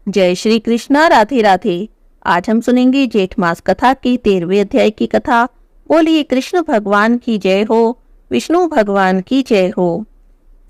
जय श्री कृष्णा। राधे राधे। आज हम सुनेंगे जेठ मास कथा की 13वें अध्याय की कथा। बोलिए कृष्ण भगवान की जय हो, विष्णु भगवान की जय हो।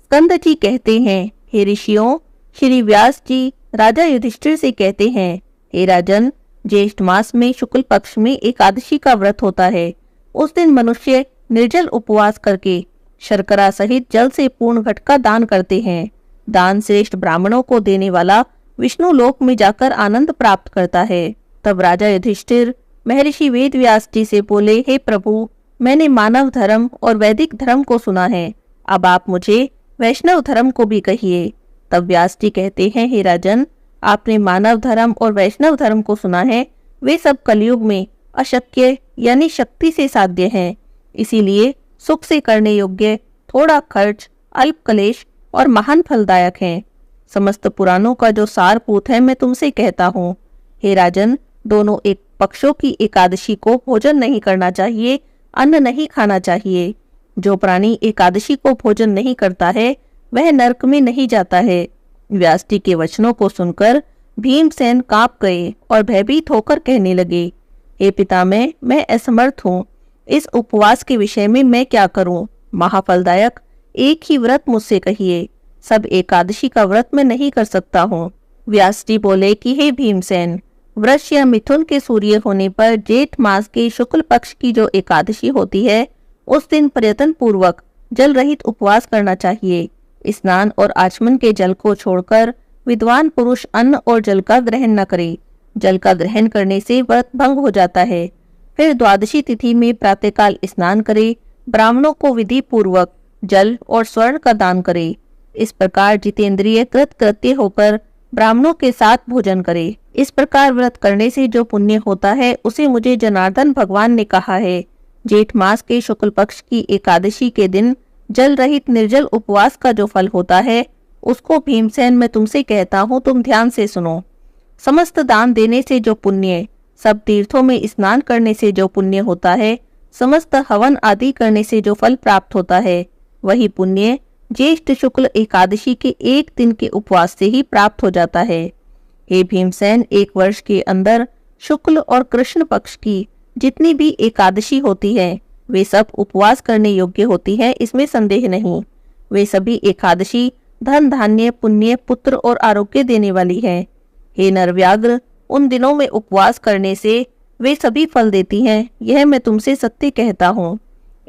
स्कंद जी कहते हैं, हे ऋषियों, श्री व्यास जी राजा युधिष्ठिर से कहते हैं, हे राजन, ज्येष्ठ मास में शुक्ल पक्ष में एकादशी का व्रत होता है। उस दिन मनुष्य निर्जल उपवास करके शर्करा सहित जल से पूर्ण घट का दान करते हैं। दान श्रेष्ठ ब्राह्मणों को देने वाला विष्णु लोक में जाकर आनंद प्राप्त करता है। तब राजा युधिष्ठिर महर्षि वेद व्यास जी से बोले, हे प्रभु, मैंने मानव धर्म और वैदिक धर्म को सुना है, अब आप मुझे वैष्णव धर्म को भी कहिए। तब व्यास जी कहते हैं, हे राजन, आपने मानव धर्म और वैष्णव धर्म को सुना है, वे सब कलयुग में अशक्य यानी शक्ति से साध्य हैं। इसीलिए सुख से करने योग्य, थोड़ा खर्च, अल्प क्लेश और महान फलदायक हैं। समस्त पुराणों का जो सारभूत है मैं तुमसे कहता हूँ। हे राजन, दोनों एक पक्षों की एकादशी को भोजन नहीं करना चाहिए, अन्न नहीं खाना चाहिए। जो प्राणी एकादशी को भोजन नहीं करता है वह नरक में नहीं जाता है। व्यास जी के वचनों को सुनकर भीमसेन कांप गए और भयभीत होकर कहने लगे, हे पितामह, मैं असमर्थ हूँ। इस उपवास के विषय में मैं क्या करूं? महाफलदायक एक ही व्रत मुझसे कहिए। सब एकादशी का व्रत मैं नहीं कर सकता हूँ। व्यास जी बोले कि हे भीमसेन, वृष या मिथुन के सूर्य होने पर जेठ मास के शुक्ल पक्ष की जो एकादशी होती है, उस दिन प्रयत्न पूर्वक जल रहित उपवास करना चाहिए। स्नान और आचमन के जल को छोड़कर विद्वान पुरुष अन्न और जल का ग्रहण न करे। जल का ग्रहण करने से व्रत भंग हो जाता है। फिर द्वादशी तिथि में प्रातःकाल स्नान करे, ब्राह्मणों को विधि पूर्वक जल और स्वर्ण का दान करे। इस प्रकार जितेंद्रिय कृत कृत्य होकर ब्राह्मणों के साथ भोजन करे। इस प्रकार व्रत करने से जो पुण्य होता है उसे मुझे जनार्दन भगवान ने कहा है। जेठ मास के शुक्ल पक्ष की एकादशी के दिन जल रहित निर्जल उपवास का जो फल होता है उसको भीमसेन मैं तुमसे कहता हूँ, तुम ध्यान से सुनो। समस्त दान देने से जो पुण्य, सब तीर्थों में स्नान करने से जो पुण्य होता है, समस्त हवन आदि करने से जो फल प्राप्त होता है, वही पुण्य ज्येष्ठ शुक्ल एकादशी के एक दिन के उपवास से ही प्राप्त हो जाता है। हे भीमसेन, एक वर्ष के अंदर शुक्ल और कृष्ण पक्ष की जितनी भी एकादशी होती है वे सब उपवास करने योग्य होती है, इसमें संदेह नहीं। वे सभी एकादशी धन, धान्य, पुण्य, पुत्र और आरोग्य देने वाली है। हे नरव्याघ्र, उन दिनों में उपवास करने से वे सभी फल देती हैं, यह मैं तुमसे सत्य कहता हूँ।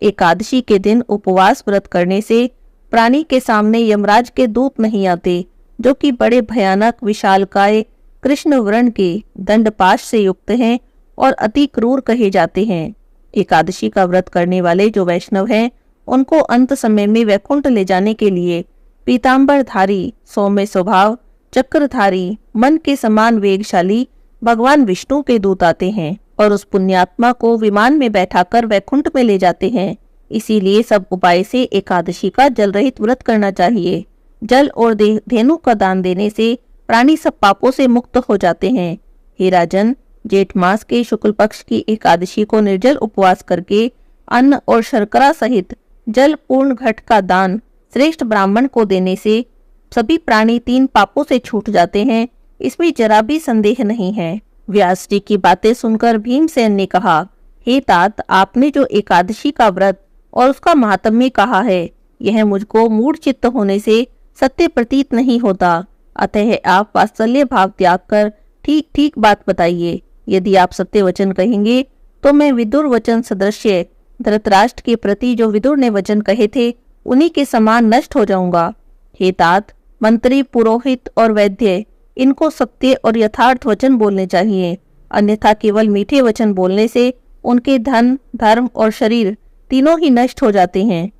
एकादशी के दिन उपवास व्रत करने से प्राणी के सामने यमराज के दूत नहीं आते, जो कि बड़े भयानक विशालकाय कृष्ण वर्ण के दंडपाश से युक्त हैं और अति क्रूर कहे जाते हैं। एकादशी का व्रत करने वाले जो वैष्णव हैं, उनको अंत समय में वैकुंठ ले जाने के लिए पीताम्बरधारी, सौम्य स्वभाव, चक्रधारी, मन के समान वेगशाली भगवान विष्णु के दूत आते हैं और उस पुण्यात्मा को विमान में बैठाकर वैकुंठ में ले जाते हैं। इसीलिए सब उपाय से एकादशी का जल रहित व्रत करना चाहिए। जल और धेनु का दान देने से प्राणी सब पापों से मुक्त हो जाते हैं। हे राजन, जेठ मास के शुक्ल पक्ष की एकादशी को निर्जल उपवास करके अन्न और शर्करा सहित जल पूर्ण घट का दान श्रेष्ठ ब्राह्मण को देने से सभी प्राणी 3 पापों से छूट जाते हैं, इसमें जरा भी संदेह नहीं है। व्यास जी की बातें सुनकर भीमसेन ने कहा, हे तात, आपने जो एकादशी का व्रत और उसका महात्म्य कहा है, यह मुझको मूढ़ चित्त होने से सत्य प्रतीत नहीं होता। अतः आप वात्सल्य भाव त्याग कर ठीक ठीक बात बताइए। यदि आप सत्य वचन कहेंगे तो मैं विदुर वचन सदृश्य धृतराष्ट्र के प्रति जो विदुर ने वचन कहे थे उन्हीं के समान नष्ट हो जाऊंगा। हे तात, मंत्री, पुरोहित और वैद्य, इनको सत्य और यथार्थ वचन बोलने चाहिए, अन्यथा केवल मीठे वचन बोलने से उनके धन, धर्म और शरीर तीनों ही नष्ट हो जाते हैं।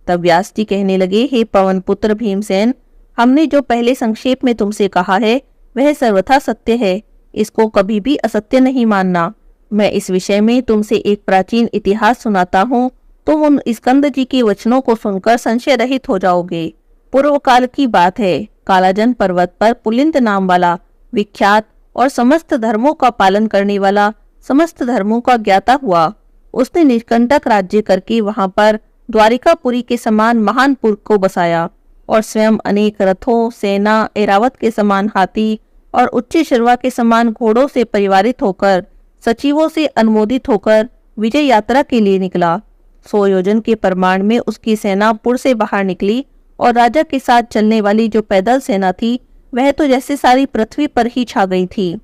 तब व्यास जी कहने लगे, हे पवन पुत्र भीमसेन, हमने जो पहले संक्षेप में तुमसे कहा है वह सर्वथा सत्य है, इसको कभी भी असत्य नहीं मानना। मैं इस विषय में तुमसे एक प्राचीन इतिहास सुनाता हूँ, तुम उन स्कंद जी के वचनों को सुनकर संशय रहित हो जाओगे। पूर्व काल की बात है, कालाजन पर्वत पर पुलिंद नाम वाला विख्यात और समस्त धर्मों का पालन करने वाला समस्त धर्मों का ज्ञाता हुआ। उसने निष्कंटक राज्य करके वहां पर द्वारिकापुरी के समान महानपुर को बसाया और स्वयं अनेक रथों, सेना, ऐरावत के समान हाथी, और उच्च शिरवा के समान घोड़ों से परिवारित होकर, सचिवों से अनुमोदित होकर विजय यात्रा के लिए निकला। 100 योजन के परिमाण में उसकी सेना पुर से बाहर निकली और राजा के साथ चलने वाली जो पैदल सेना थी वह तो जैसे सारी पृथ्वी पर ही छा गई थी।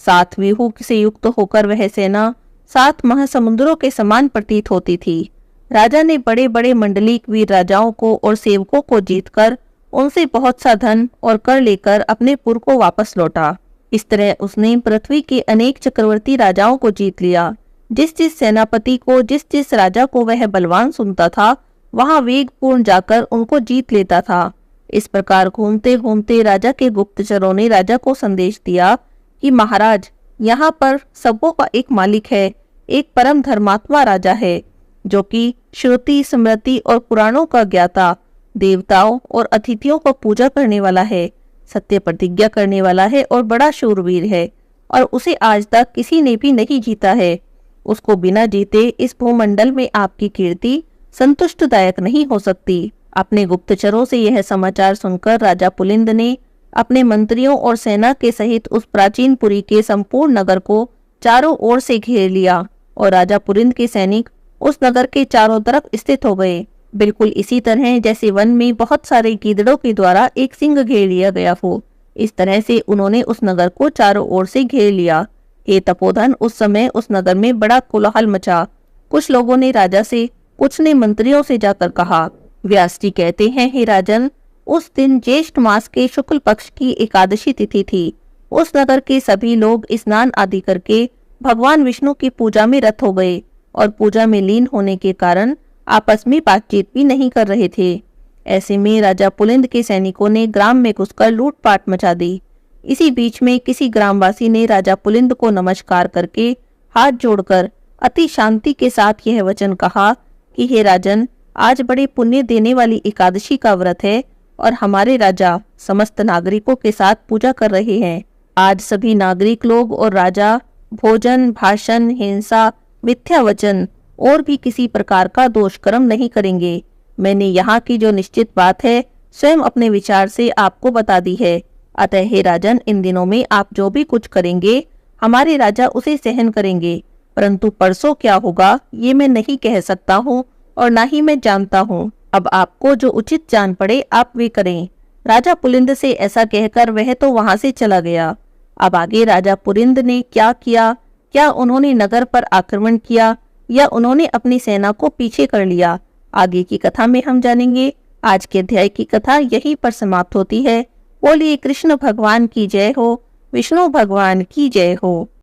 7 व्यूह से युक्त होकर वह सेना 7 महासमुद्रों के समान प्रतीत होती थी। राजा ने बड़े बड़े मंडलिक वीर राजाओं को और सेवकों को जीतकर उनसे बहुत सा धन और कर लेकर अपने पुर को वापस लौटा। इस तरह उसने पृथ्वी के अनेक चक्रवर्ती राजाओं को जीत लिया। जिस जिस सेनापति को, जिस जिस राजा को वह बलवान सुनता था, वहां वेगपूर्ण जाकर उनको जीत लेता था। इस प्रकार घूमते घूमते राजा के गुप्तचरों ने राजा को संदेश दिया कि महाराज, यहाँ पर सबों का एक मालिक है, एक परम धर्मात्मा राजा है, जो कि श्रुति, स्मृति और पुराणों का ज्ञाता, देवताओं और अतिथियों को पूजा करने वाला है, सत्य प्रतिज्ञा करने वाला है और बड़ा शूरवीर है, और उसे आज तक किसी ने भी नहीं जीता है। उसको बिना जीते इस भूमंडल में आपकी कीर्ति संतुष्टदायक नहीं हो सकती। अपने गुप्तचरों से यह समाचार सुनकर राजा पुलिंद ने अपने मंत्रियों और सेना के सहित उस प्राचीन पुरी के संपूर्ण नगर को चारों ओर से घेर लिया और राजा पुलिंद के सैनिक उस नगर के चारों तरफ स्थित हो गए, बिल्कुल इसी तरह जैसे वन में बहुत सारे गीदड़ों के द्वारा एक सिंह घेर लिया गया हो। इस तरह से उन्होंने उस नगर को चारों ओर से घेर लिया। हे तपोधन, उस समय उस नगर में बड़ा कोलाहल मचा। कुछ लोगों ने राजा से, कुछ ने मंत्रियों से जाकर कहा, व्यास जी कहते हैं, हे राजन, उस दिन ज्येष्ठ मास के शुक्ल पक्ष की एकादशी तिथि थी। उस नगर के सभी लोग स्नान आदि करके भगवान विष्णु की पूजा में रत हो गए और पूजा में लीन होने के कारण आपस में बातचीत भी नहीं कर रहे थे। ऐसे में राजा पुलिंद के सैनिकों ने ग्राम में घुसकर लूटपाट मचा दी। इसी बीच में किसी ग्रामवासी ने राजा पुलिंद को नमस्कार करके हाथ जोड़कर अति शांति के साथ यह वचन कहा कि हे राजन, आज बड़े पुण्य देने वाली एकादशी का व्रत है और हमारे राजा समस्त नागरिकों के साथ पूजा कर रहे हैं। आज सभी नागरिक लोग और राजा भोजन, भाषण, हिंसा, मिथ्या वचन और भी किसी प्रकार का दोष कर्म नहीं करेंगे। मैंने यहाँ की जो निश्चित बात है स्वयं अपने विचार से आपको बता दी है। अतः हे राजन, इन दिनों में आप जो भी कुछ करेंगे हमारे राजा उसे सहन करेंगे, परंतु परसों क्या होगा ये मैं नहीं कह सकता हूँ और ना ही मैं जानता हूँ। अब आपको जो उचित जान पड़े आप वे करें। राजा पुलिंद से ऐसा कहकर वह तो वहां से चला गया। अब आगे राजा पुलिंद ने क्या किया, क्या उन्होंने नगर पर आक्रमण किया या उन्होंने अपनी सेना को पीछे कर लिया, आगे की कथा में हम जानेंगे। आज के अध्याय की कथा यहीं पर समाप्त होती है। बोलिए कृष्ण भगवान की जय हो, विष्णु भगवान की जय हो।